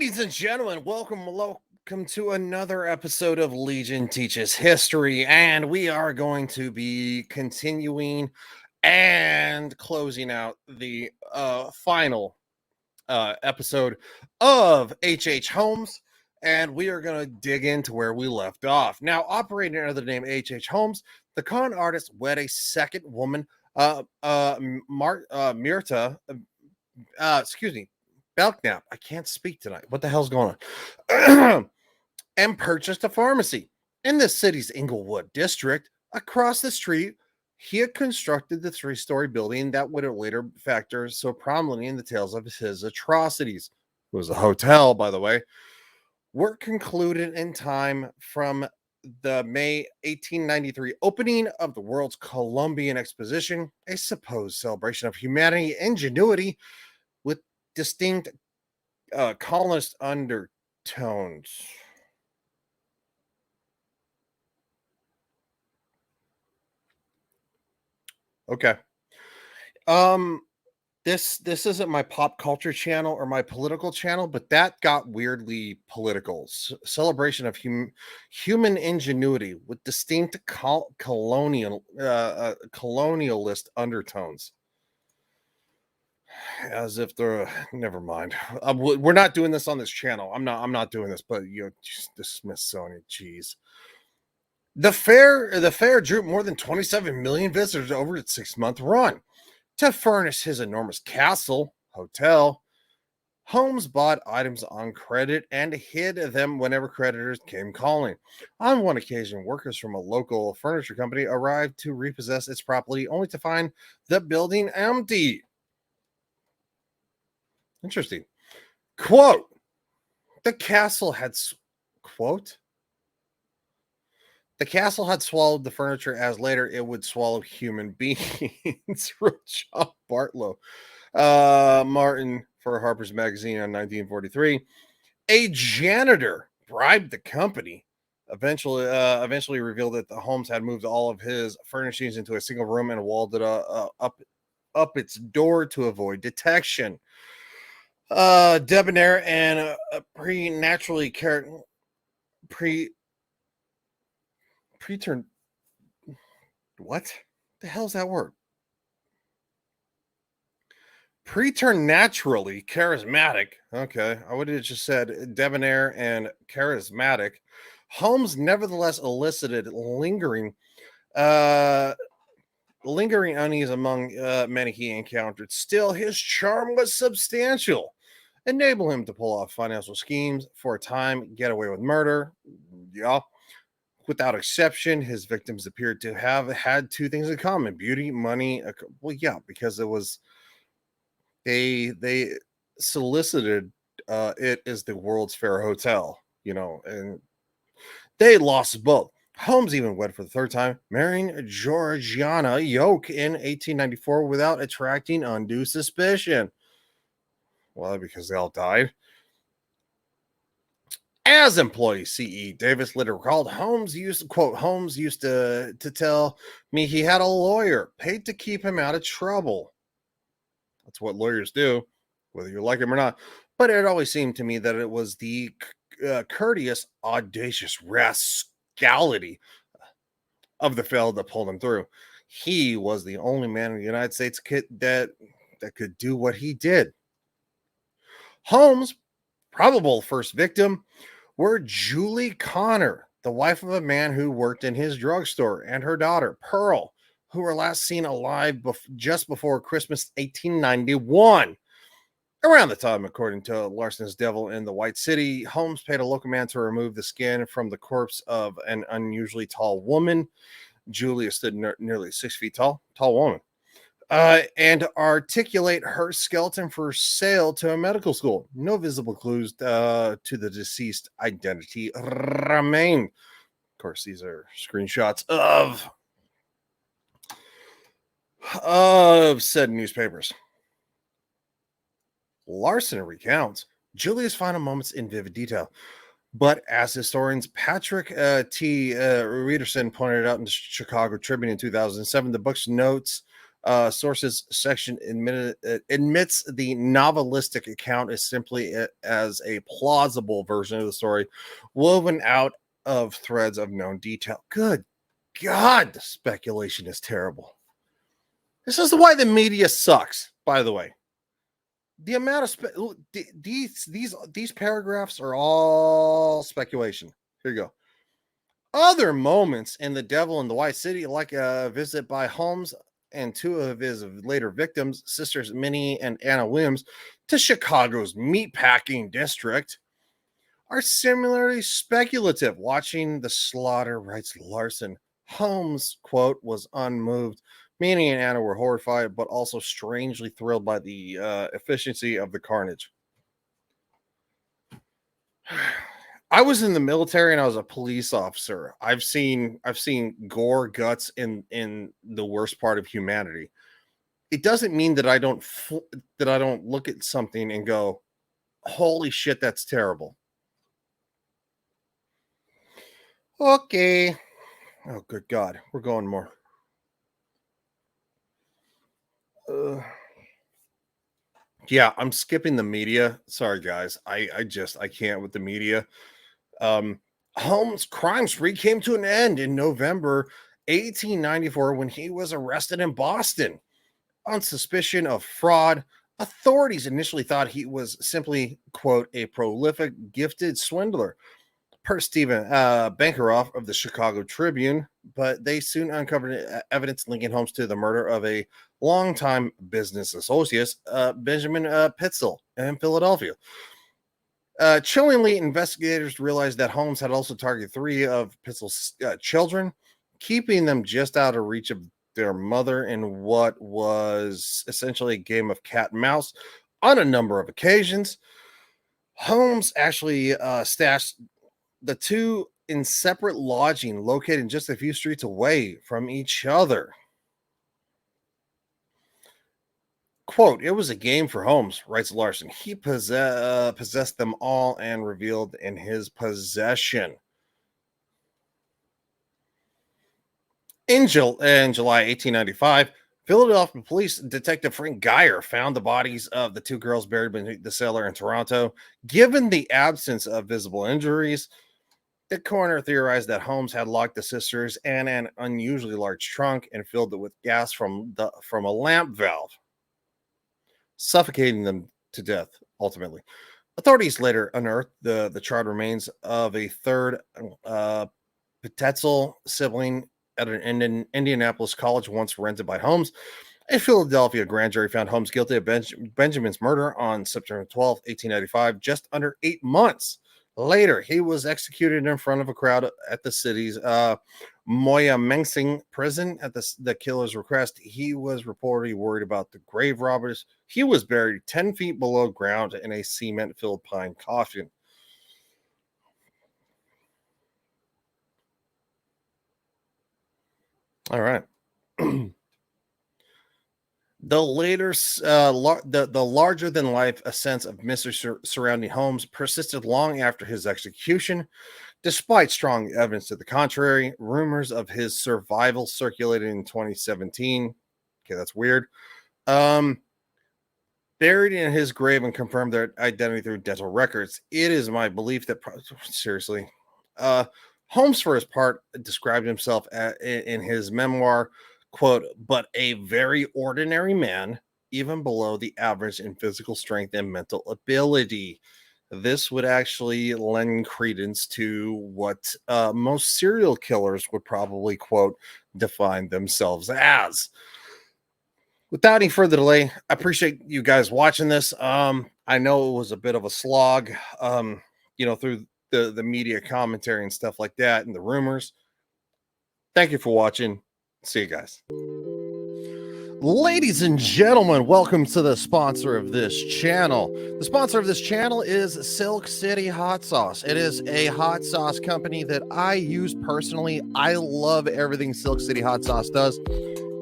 Ladies and gentlemen, welcome to another episode of Legion Teaches History, and we are going to be continuing and closing out the final episode of H.H. Holmes, and we are going to dig into where we left off. Now, operating under the name H.H. Holmes, the con artist wed a second woman, Myrta, Belknap. I can't speak tonight. What the hell's going on? And purchased a pharmacy in the city's Inglewood district. Across the street, he had constructed the three-story building that would later factor so prominently in the tales of his atrocities. It was a hotel, by the way. Work concluded in time from the May 1893 opening of the World's Columbian Exposition, a supposed celebration of humanity ingenuity with distinct colonist undertones. Okay. This isn't my pop culture channel or my political channel, but that got weirdly political. Celebration of human ingenuity with distinct colonialist undertones. As if they're never mind. We're not doing this on this channel. I'm not doing this, but the Smithsonian, jeez. The fair drew more than 27 million visitors over its 6-month run. To furnish his enormous castle hotel, Holmes bought items on credit and hid them whenever creditors came calling. On one occasion, workers from a local furniture company arrived to repossess its property, only to find the building empty. Interesting. Quote, the castle had swallowed the furniture as later it would swallow human beings, wrote John Bartlow Martin for Harper's Magazine in 1943. A janitor bribed the company. Eventually revealed that the Holmes had moved all of his furnishings into a single room and walled it up its door to avoid detection. Debonair and preternaturally what the hell's that word? Preternaturally charismatic. Okay, I would have just said debonair and charismatic. Holmes nevertheless elicited lingering unease among many he encountered. Still, his charm was substantial, enable him to pull off financial schemes for a time, get away with murder. Yeah. Without exception, his victims appeared to have had two things in common: beauty, money. Well, yeah, because it was they solicited it as the World's Fair Hotel, and they lost both. Holmes even wed for the third time, marrying Georgiana Yoke in 1894 without attracting undue suspicion. Well, because they all died. As employee C.E. Davis later recalled, Holmes used to tell me he had a lawyer paid to keep him out of trouble. That's what lawyers do, whether you like him or not. But it always seemed to me that it was the courteous, audacious rascality of the fellow that pulled him through. He was the only man in the United States that could do what he did. Holmes' probable first victim were Julie Connor, the wife of a man who worked in his drugstore, and her daughter, Pearl, who were last seen alive just before Christmas 1891. Around the time, according to Larson's Devil in the White City, Holmes paid a local man to remove the skin from the corpse of an unusually tall woman. Julia stood nearly 6 feet tall woman. And articulate her skeleton for sale to a medical school. No visible clues to the deceased identity remain. Of course, these are screenshots of said newspapers. Larson recounts Julia's final moments in vivid detail. But as historians Patrick T. Reederson pointed out in the Chicago Tribune in 2007, the book's notes Sources section admits the novelistic account is simply as a plausible version of the story, woven out of threads of known detail. Good God, the speculation is terrible. This is why the media sucks, by the way. The amount of these paragraphs are all speculation. Here you go. Other moments in The Devil in the White City, like a visit by Holmes and two of his later victims, sisters Minnie and Anna Williams, to Chicago's meatpacking district, are similarly speculative. Watching the slaughter, writes Larson, Holmes, quote, was unmoved. Minnie and Anna were horrified, but also strangely thrilled by the efficiency of the carnage. I was in the military and I was a police officer. I've seen gore, guts in the worst part of humanity. It doesn't mean that I don't look at something and go, "Holy shit, that's terrible." Okay. Oh, good God, we're going more. Yeah, I'm skipping the media. Sorry, guys. I can't with the media. Holmes' crime spree came to an end in November 1894 when he was arrested in Boston on suspicion of fraud. Authorities initially thought he was simply, quote, a prolific, gifted swindler, per Stephen Bankeroff of the Chicago Tribune, but they soon uncovered evidence linking Holmes to the murder of a longtime business associate, Benjamin Pitzel, in Philadelphia. Chillingly, investigators realized that Holmes had also targeted three of Pitzel's children, keeping them just out of reach of their mother in what was essentially a game of cat and mouse on a number of occasions. Holmes actually stashed the two in separate lodging located just a few streets away from each other. Quote, it was a game for Holmes, writes Larson. He possessed them all and revealed in his possession. In July 1895, Philadelphia police detective Frank Geyer found the bodies of the two girls buried beneath the cellar in Toronto. Given the absence of visible injuries, the coroner theorized that Holmes had locked the sisters in an unusually large trunk and filled it with gas from a lamp valve, suffocating them to death, ultimately. Authorities later unearthed the charred remains of a third Pitzel sibling at an Indianapolis college once rented by Holmes. A Philadelphia grand jury found Holmes guilty of Benjamin's murder on September 12, 1895, just under 8 months. Later, he was executed in front of a crowd at the city's Moyamensing prison at the killer's request. He was reportedly worried about the grave robbers. He was buried 10 feet below ground in a cement-filled pine coffin. All right. The later, the larger than life sense of mystery surrounding Holmes persisted long after his execution, despite strong evidence to the contrary. Rumors of his survival circulated in 2017. Okay, that's weird. Buried in his grave and confirmed their identity through dental records. It is my belief that seriously, Holmes, for his part, described himself in his memoir, quote, but a very ordinary man, even below the average in physical strength and mental ability. This would actually lend credence to what most serial killers would probably, quote, define themselves as. Without any further delay, I appreciate you guys watching this. I know it was a bit of a slog, through the media commentary and stuff like that and the rumors. Thank you for watching. See you guys. Ladies and gentlemen, welcome to the sponsor of this channel. The sponsor of this channel is Silk City Hot Sauce. It is a hot sauce company that I use personally. I love everything Silk City Hot Sauce does.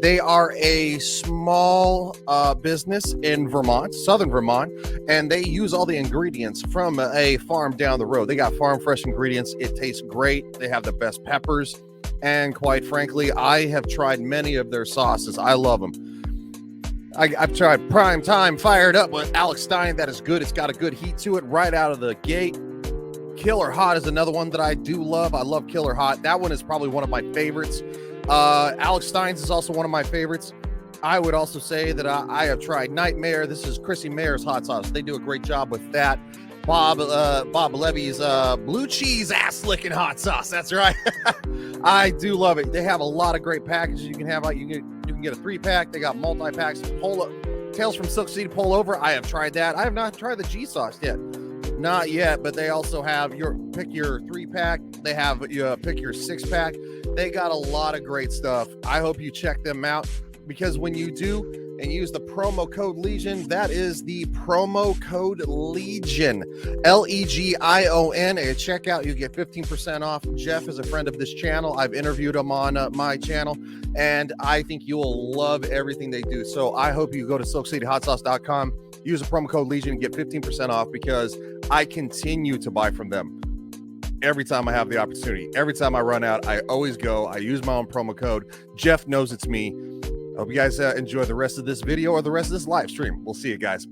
They are a small business in Vermont, southern Vermont, and they use all the ingredients from a farm down the road. They got farm fresh ingredients. It tastes great. They have the best peppers. And quite frankly, I have tried many of their sauces. I love them. I've tried Prime Time fired up with Alex Stein. That is good. It's got a good heat to it right out of the gate. Killer Hot is another one that I do love. I love Killer Hot. That one is probably one of my favorites. Alex Stein's is also one of my favorites. I would also say that I have tried Nightmare. This is Chrissy Mayer's hot sauce. They do a great job with that. Bob Levy's blue cheese ass licking hot sauce. That's right. I do love it. They have a lot of great packages you can have. You can get a 3-pack. They got multi-packs. Tales from Silk City Pull Over. I have tried that. I have not tried the G sauce yet. Not yet, but they also have pick your 3-pack. They have pick your 6-pack. They got a lot of great stuff. I hope you check them out, because when you do and use the promo code Legion, that is the promo code Legion, Legion. At checkout, you get 15% off. Jeff is a friend of this channel. I've interviewed him on my channel, and I think you will love everything they do. So I hope you go to SilkCityHotSauce.com, use the promo code Legion, and get 15% off, because I continue to buy from them every time I have the opportunity. Every time I run out, I always go. I use my own promo code. Jeff knows it's me. I hope you guys enjoy the rest of this video or the rest of this live stream. We'll see you guys.